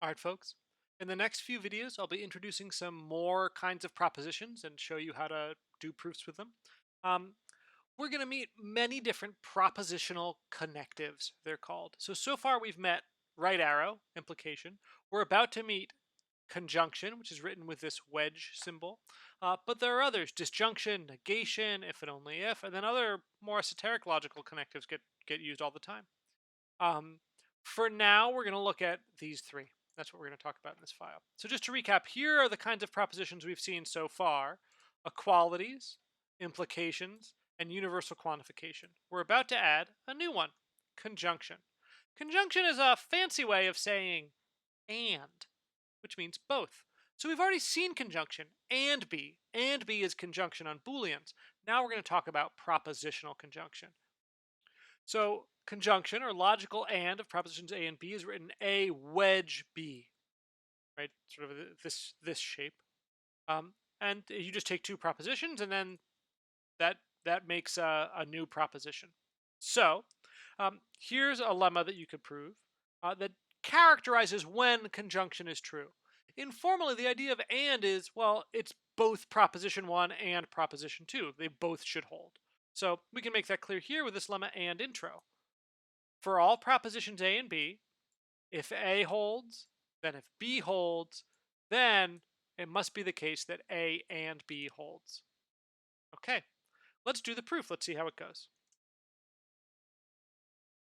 Alright, folks. In the next few videos, I'll be introducing some more kinds of propositions and show you how to do proofs with them. Um, we're going to meet many different propositional connectives, they're called. So far we've met right arrow, implication. We're about to meet conjunction, which is written with this wedge symbol. But there are others, disjunction, negation, if and only if, and then other more esoteric logical connectives get used all the time. Um, for now, we're going to look at these three. That's what we're going to talk about in this file. So just to recap, here are the kinds of propositions we've seen so far: equalities, implications, and universal quantification. We're about to add a new one: conjunction. Conjunction is a fancy way of saying and, which means both. So we've already seen conjunction, and be. And be is conjunction on Booleans. Now we're going to talk about propositional conjunction. So conjunction, or logical and of propositions A and B, is written A wedge B, right? Sort of this shape. And you just take two propositions, and then that makes a new proposition. So here's a lemma that you could prove that characterizes when conjunction is true. Informally, the idea of and is, well, it's both proposition 1 and proposition 2. They both should hold. So we can make that clear here with this lemma and intro. For all propositions A and B, if A holds, then if B holds, then it must be the case that A and B holds. Okay, let's do the proof. Let's see how it goes.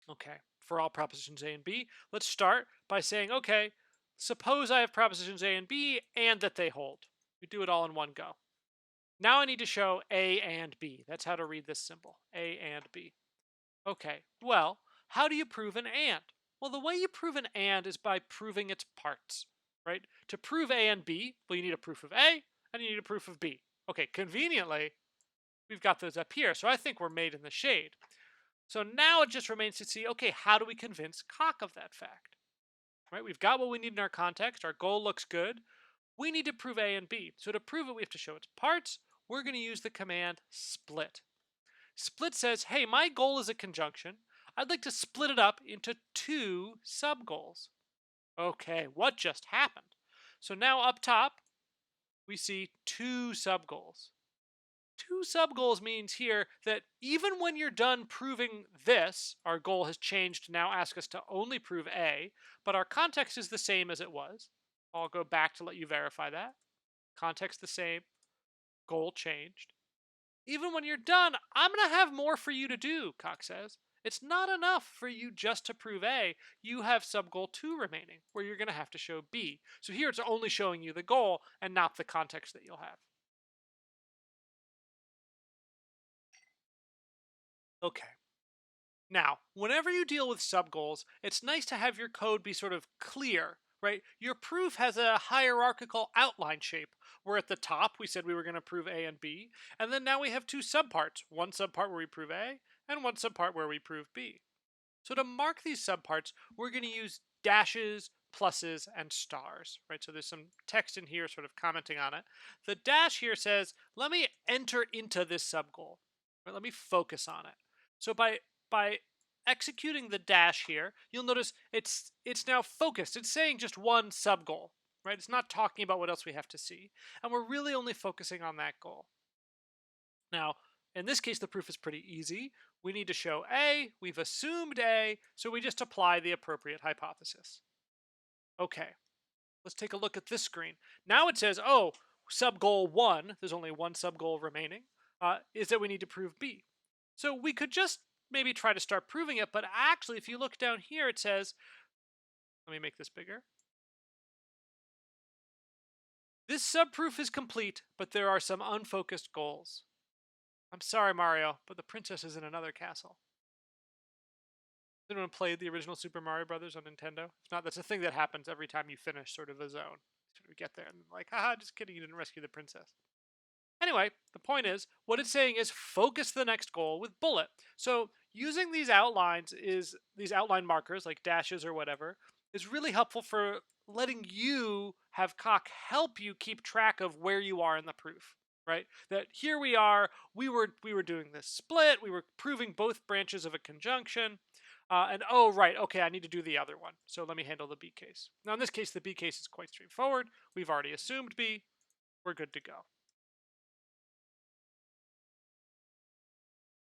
Okay, for all propositions A and B, let's start by saying, okay, suppose I have propositions A and B and that they hold. We do it all in one go. Now I need to show A and B. That's how to read this symbol, A and B. Okay, well, how do you prove an and? Well, the way you prove an and is by proving its parts, right? To prove A and B, well, you need a proof of A and you need a proof of B. Okay, conveniently, we've got those up here, so I think we're made in the shade. So now it just remains to see, okay, how do we convince Cock of that fact? Right? We've got what we need in our context. Our goal looks good. We need to prove A and B. So to prove it, we have to show its parts. We're going to use the command split. Split says, hey, my goal is a conjunction. I'd like to split it up into two sub-goals. Okay, what just happened? So now up top, we see two sub-goals. Two sub-goals means here that even when you're done proving this, our goal has changed to now ask us to only prove A, but our context is the same as it was. I'll go back to let you verify that. Context the same, goal changed. Even when you're done, I'm going to have more for you to do, Cock says. It's not enough for you just to prove A. You have sub-goal 2 remaining, where you're going to have to show B. So here it's only showing you the goal and not the context that you'll have. Okay. Now, whenever you deal with sub-goals, it's nice to have your code be sort of clear, right? Your proof has a hierarchical outline shape, where at the top we said we were going to prove A and B, and then now we have two subparts, one subpart where we prove A, and one subpart where we prove B. So to mark these subparts, we're going to use dashes, pluses, and stars, right? So there's some text in here sort of commenting on it. The dash here says, let me enter into this subgoal, right? Let me focus on it. So by executing the dash here, you'll notice it's now focused. It's saying just one subgoal, right? It's not talking about what else we have to see. And we're really only focusing on that goal. Now, in this case, the proof is pretty easy. We need to show A, we've assumed A, so we just apply the appropriate hypothesis. Okay, let's take a look at this screen. Now it says, oh, sub-goal 1, there's only one sub-goal remaining, is that we need to prove B. So we could just maybe try to start proving it, but actually, if you look down here, it says, let me make this bigger. This subproof is complete, but there are some unfocused goals. I'm sorry, Mario, but the princess is in another castle. Has anyone played the original Super Mario Brothers on Nintendo? If not, that's a thing that happens every time you finish sort of a zone. Sort of get there and like, haha, just kidding, you didn't rescue the princess. Anyway, the point is, what it's saying is focus the next goal with bullet. So using these outlines these outline markers like dashes or whatever is really helpful for letting you have Cock help you keep track of where you are in the proof, right? That here we are, we were doing this split, we were proving both branches of a conjunction. And oh, right, okay, I need to do the other one. So let me handle the B case. Now, in this case, the B case is quite straightforward. We've already assumed B. We're good to go.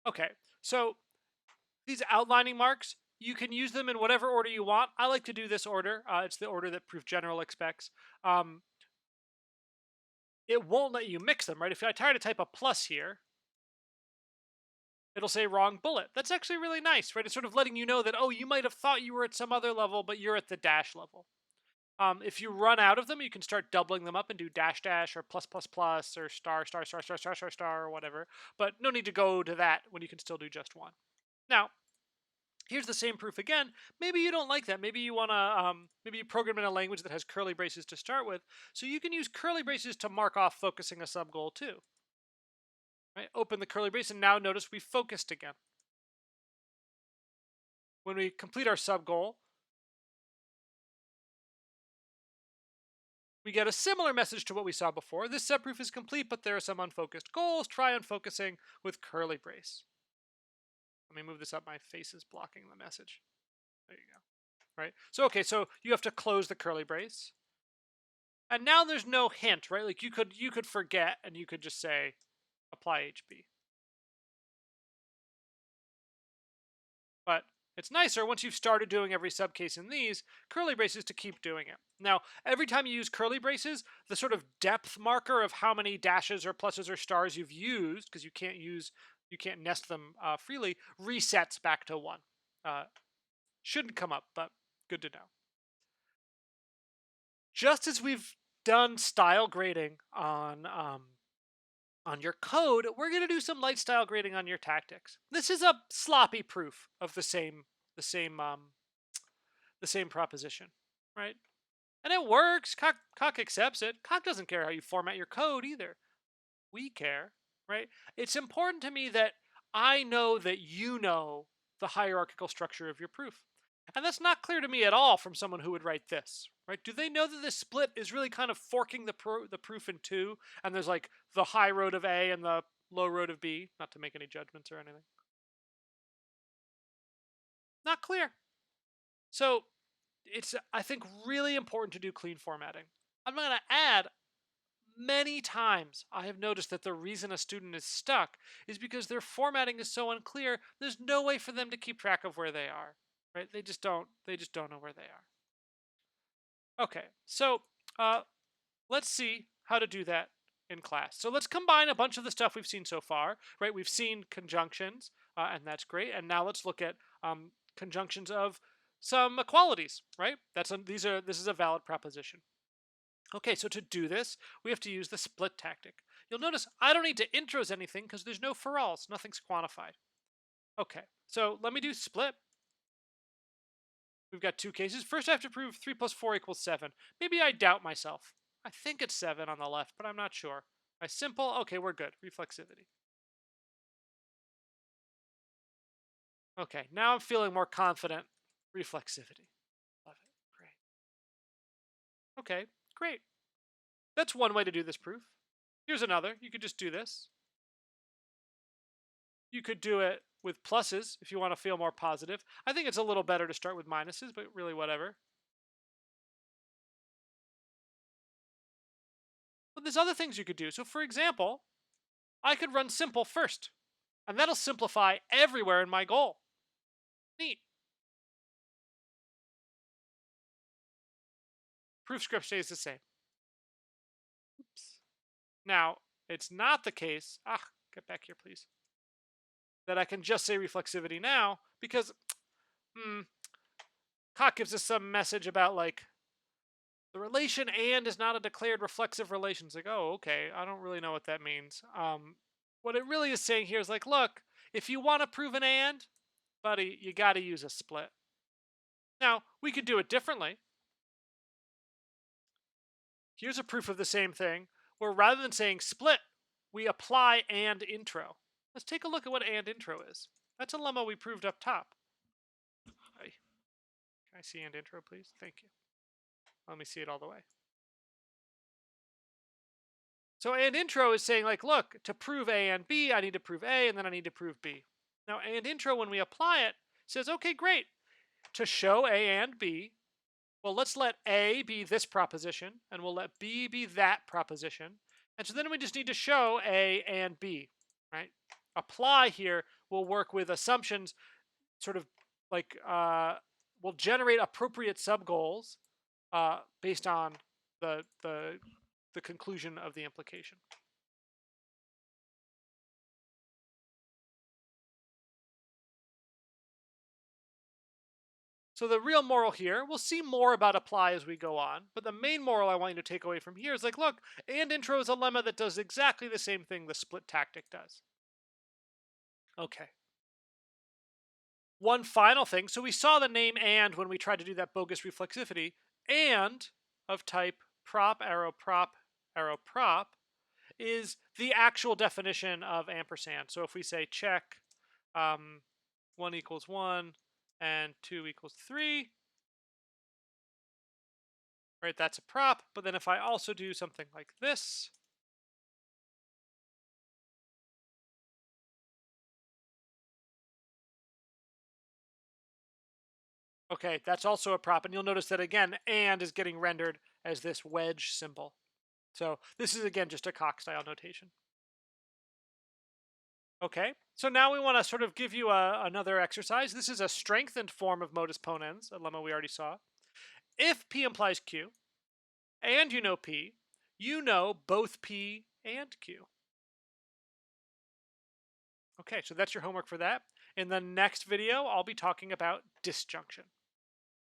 Okay, so these outlining marks, you can use them in whatever order you want. I like to do this order. It's the order that Proof General expects. It won't let you mix them, right? If I try to type a plus here, it'll say wrong bullet. That's actually really nice, right? It's sort of letting you know that, oh, you might have thought you were at some other level, but you're at the dash level. If you run out of them, you can start doubling them up and do dash dash or plus plus plus or star star star star star star star or whatever. But no need to go to that when you can still do just one. Now, here's the same proof again. Maybe you don't like that. Maybe you want to, maybe you program in a language that has curly braces to start with. So you can use curly braces to mark off focusing a subgoal too. Right? Open the curly brace and now notice we focused again. When we complete our subgoal, we get a similar message to what we saw before. This subproof is complete, but there are some unfocused goals. Try unfocusing with curly brace. Let me move this up. My face is blocking the message. There you go. Right? So, okay, so you have to close the curly brace. And now there's no hint, right? Like you could forget and you could just say apply HB. But it's nicer once you've started doing every subcase in these curly braces to keep doing it. Now, every time you use curly braces, the sort of depth marker of how many dashes or pluses or stars you've used, because you can't nest them freely, resets back to 1. Shouldn't come up, but good to know. Just as we've done style grading on your code, we're going to do some light style grading on your tactics. This is a sloppy proof of the same proposition, right? And it works. Cock accepts it. Cock doesn't care how you format your code either. We care, right? It's important to me that I know that you know the hierarchical structure of your proof. And that's not clear to me at all from someone who would write this, right? Do they know that this split is really kind of forking the proof in two, and there's like the high road of A and the low road of B? Not to make any judgments or anything. Not clear. So it's, I think, really important to do clean formatting. I'm going to add many times I have noticed that the reason a student is stuck is because their formatting is so unclear, there's no way for them to keep track of where they are. Right? They just don't know where they are. Okay, so let's see how to do that in class. So let's combine a bunch of the stuff we've seen so far, right? We've seen conjunctions, and that's great. And now let's look at conjunctions of some equalities, right? This is a valid proposition. Okay, so to do this, we have to use the split tactic. You'll notice I don't need to intros anything because there's no for alls, nothing's quantified. Okay, so let me do split. We've got two cases. First, I have to prove 3 plus 4 equals 7. Maybe I doubt myself. I think it's 7 on the left, but I'm not sure. My simple, okay, we're good. Reflexivity. Okay, now I'm feeling more confident. Reflexivity. Love it. Great. Okay, great. That's one way to do this proof. Here's another. You could just do this. You could do it with pluses if you want to feel more positive. I think it's a little better to start with minuses, but really whatever. But there's other things you could do. So for example, I could run simple first, and that'll simplify everywhere in my goal. Neat. Proof script stays the same. Oops. Now, it's not the case, get back here please, that I can just say reflexivity now, because Cock gives us some message about like the relation and is not a declared reflexive relation. It's like, oh, okay, I don't really know what that means. What it really is saying here is like, look, if you want to prove an and, buddy, you got to use a split. Now, we could do it differently. Here's a proof of the same thing, where rather than saying split, we apply and intro. Let's take a look at what and intro is. That's a lemma we proved up top. Can I see and intro, please? Thank you. Let me see it all the way. So and intro is saying like, look, to prove A and B, I need to prove A, and then I need to prove B. Now and intro, when we apply it, says, okay, great. To show A and B, well, let's let A be this proposition, and we'll let B be that proposition. And so then we just need to show A and B, right? Apply here will work with assumptions, sort of like will generate appropriate subgoals based on the conclusion of the implication. So the real moral here, we'll see more about apply as we go on, but the main moral I want you to take away from here is like, look, and intro is a lemma that does exactly the same thing the split tactic does. Okay. One final thing. So we saw the name and when we tried to do that bogus reflexivity, and of type prop arrow prop is the actual definition of ampersand. So if we say check 1 equals 1 and 2 equals 3, right, that's a prop. But then if I also do something like this, okay, that's also a prop. And you'll notice that again, and is getting rendered as this wedge symbol. So this is again just a Coq style notation. Okay, so now we want to sort of give you another exercise. This is a strengthened form of modus ponens, a lemma we already saw. If P implies Q, and you know P, you know both P and Q. Okay, so that's your homework for that. In the next video, I'll be talking about disjunction.